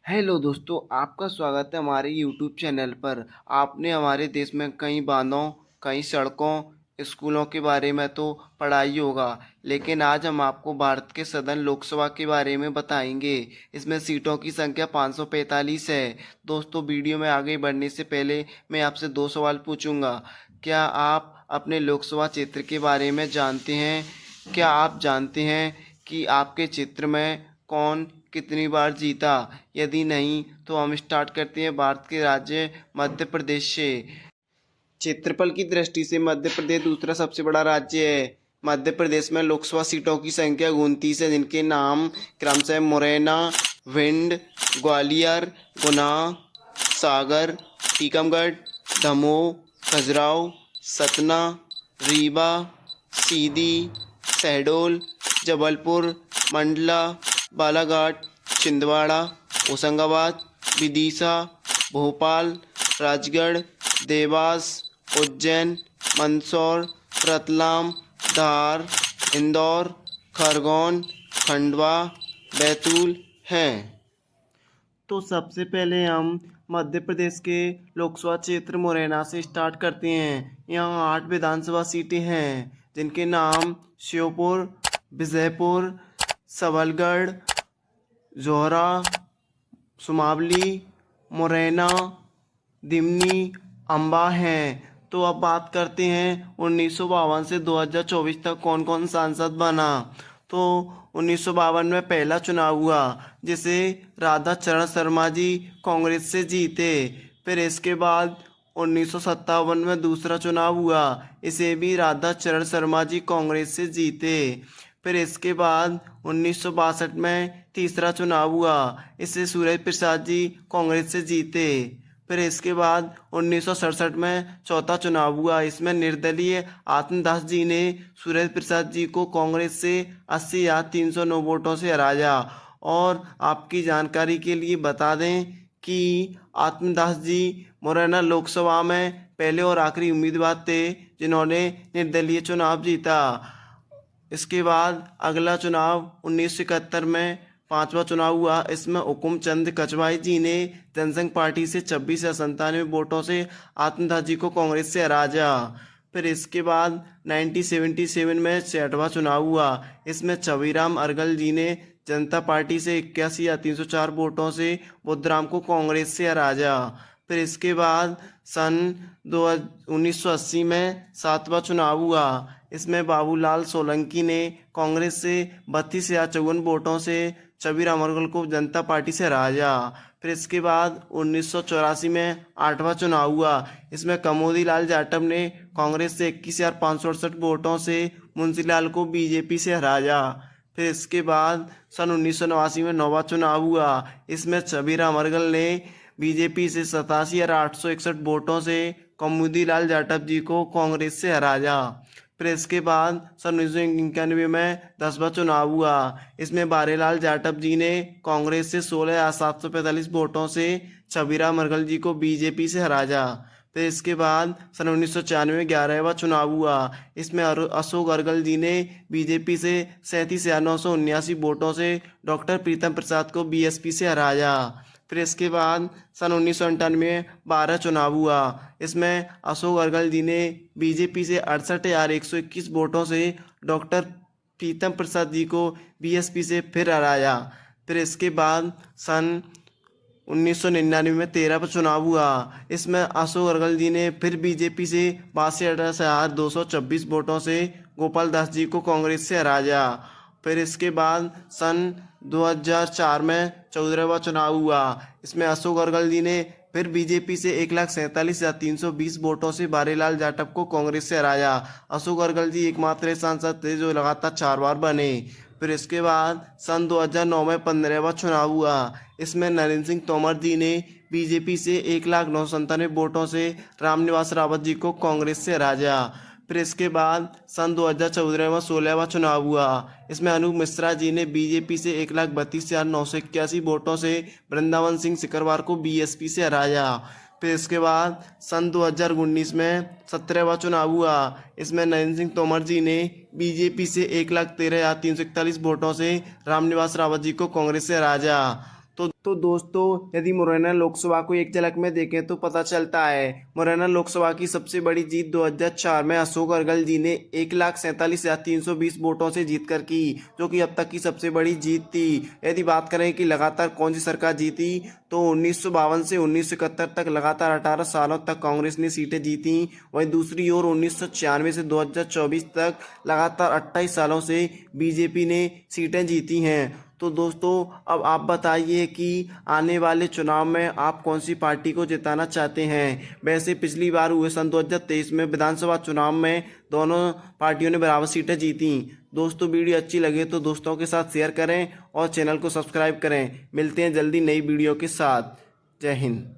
Hello दोस्तों, आपका स्वागत है हमारे यूट्यूब चैनल पर। आपने हमारे देश में कई बांधों, कई सड़कों, स्कूलों के बारे में तो पढ़ा ही होगा, लेकिन आज हम आपको भारत के सदन लोकसभा के बारे में बताएंगे। इसमें सीटों की संख्या 545 है। दोस्तों, वीडियो में आगे बढ़ने से पहले मैं आपसे दो सवाल पूछूंगा। क्या आप अपने लोकसभा क्षेत्र के बारे में जानते हैं? क्या आप जानते हैं कि आपके क्षेत्र में कौन कितनी बार जीता? यदि नहीं तो हम स्टार्ट करते हैं भारत के राज्य मध्य प्रदेश से। क्षेत्रफल की दृष्टि से मध्य प्रदेश दूसरा सबसे बड़ा राज्य है। मध्य प्रदेश में लोकसभा सीटों की संख्या 29 है, जिनके नाम क्रमशः मुरैना, भिंड, ग्वालियर, गुना, सागर, टीकमगढ़, दमोह, खजुराहो, सतना, रीवा, सीधी, शहडोल, जबलपुर, मंडला, बालाघाट, छिंदवाड़ा, होशंगाबाद, विदिशा, भोपाल, राजगढ़, देवास, उज्जैन, मंदसौर, रतलाम, धार, इंदौर, खरगोन, खंडवा, बैतूल हैं। तो सबसे पहले हम मध्य प्रदेश के लोकसभा क्षेत्र मुरैना से स्टार्ट करते हैं। यहाँ 8 विधानसभा सीटें हैं, जिनके नाम श्योपुर, विजयपुर, सबलगढ़, जौहरा, सुमावली, मुरैना, दिमनी, अम्बा हैं। तो अब बात करते हैं 1952 से 2024 तक कौन कौन सांसद बना। तो 1952 में पहला चुनाव हुआ, जिसे राधा चरण शर्मा जी कांग्रेस से जीते। फिर इसके बाद 1957 में दूसरा चुनाव हुआ, इसे भी राधा चरण शर्मा जी कांग्रेस से जीते। फिर इसके बाद 1962 में तीसरा चुनाव हुआ, इसे सूर्य प्रसाद जी कांग्रेस से जीते। फिर इसके बाद 1967 में चौथा चुनाव हुआ, इसमें निर्दलीय आत्मदास जी ने सूर्य प्रसाद जी को कांग्रेस से 80,309 वोटों से हराया। और आपकी जानकारी के लिए बता दें कि आत्मदास जी मुरैना लोकसभा में पहले और आखिरी उम्मीदवार थे जिन्होंने निर्दलीय चुनाव जीता। इसके बाद अगला चुनाव 1971 में पांचवा चुनाव हुआ, इसमें हुकुम चंद कचवाई जी ने जनसंघ पार्टी से 26 या 97 वोटों से आत्मदास जी को कांग्रेस से हराया। फिर इसके बाद 1977 में 66वां चुनाव हुआ, इसमें छबीराम अरगल जी ने जनता पार्टी से 81 या 304 वोटों से बुद्धराम को कांग्रेस से हराया। फिर इसके बाद सन 1980 में 7वां चुनाव हुआ, इसमें बाबूलाल सोलंकी ने कांग्रेस से 32 या 54 वोटों से छबीराम अरगल को जनता पार्टी से हराया। फिर इसके बाद 1984 में 8वां चुनाव हुआ, इसमें कमोदी लाल जाटव ने कांग्रेस से 21,568 वोटों से मुंशीलाल को बीजेपी से हराया। फिर इसके बाद सन 1989 में 9वां चुनाव हुआ, इसमें छबीराम अरगल ने बीजेपी से 87,861 वोटों से कमोदी लाल जाटव जी को कांग्रेस से हराया। फिर इसके बाद सन 1991 में 10वां चुनाव हुआ, इसमें बारेलाल जाटव जी ने कांग्रेस से 16,745 वोटों से छबीराम अरगल जी को बीजेपी से हराया। फिर इसके बाद सन 1996 में 11वां चुनाव हुआ, इसमें अशोक अरगल जी ने बीजेपी से 37,979 वोटों से डॉक्टर प्रीतम प्रसाद को बीएसपी से हराया। फिर इसके बाद सन 1998 में 12 चुनाव हुआ, इसमें अशोक अरगल जी ने बीजेपी से 68,121 वोटों से डॉक्टर प्रीतम प्रसाद जी को बीएसपी से फिर हराया। फिर इसके बाद सन 1999 में 13वां चुनाव हुआ, इसमें अशोक अरगल जी ने फिर बीजेपी से 62,226 वोटों से गोपाल दास जी को कांग्रेस से हराया। फिर इसके बाद सन 2004 में 14वां चुनाव हुआ, इसमें अशोक अरगल जी ने फिर बीजेपी से 1,47,320 वोटों से बारेलाल जाटव को कांग्रेस से हराया। अशोक अरगल जी एकमात्र सांसद थे जो लगातार 4 बार बने। फिर इसके बाद सन 2009 में 15वां चुनाव हुआ, इसमें नरेंद्र सिंह तोमर जी ने बीजेपी से 1,09,97 वोटों से रामनिवास रावत जी को कांग्रेस से हराया। फिर इसके बाद सन 2014 में 16वां चुनाव हुआ, इसमें अनूप मिश्रा जी ने बीजेपी से 1,32,981 वोटों से वृंदावन सिंह सिकरवार को बीएसपी से हराया। फिर इसके बाद सन 2019 में 17वां चुनाव हुआ, इसमें नरेंद्र सिंह तोमर जी ने बीजेपी से 1,13,341 वोटों से रामनिवास रावत जी को कांग्रेस से हराया। तो तो दोस्तों यदि मुरैना लोकसभा को एक झलक में देखें तो पता चलता है मुरैना लोकसभा की सबसे बड़ी जीत 2004 में अशोक अरगल जी ने 1,47,320 वोटों से जीत कर की, जो कि अब तक की सबसे बड़ी जीत थी। यदि बात करें कि लगातार कौन सी सरकार जीती, तो 1952 से 1971 तक लगातार 18 सालों तक कांग्रेस ने सीटें जीती। वहीं दूसरी ओर 1996 से 2024 तक लगातार 28 सालों से बीजेपी ने सीटें जीती हैं। तो दोस्तों अब आप बताइए कि आने वाले चुनाव में आप कौन सी पार्टी को जिताना चाहते हैं। वैसे पिछली बार हुए सन 2023 में विधानसभा चुनाव में दोनों पार्टियों ने बराबर सीटें जीती। दोस्तों वीडियो अच्छी लगे तो दोस्तों के साथ शेयर करें और चैनल को सब्सक्राइब करें। मिलते हैं जल्दी नई वीडियो के साथ। जय हिंद।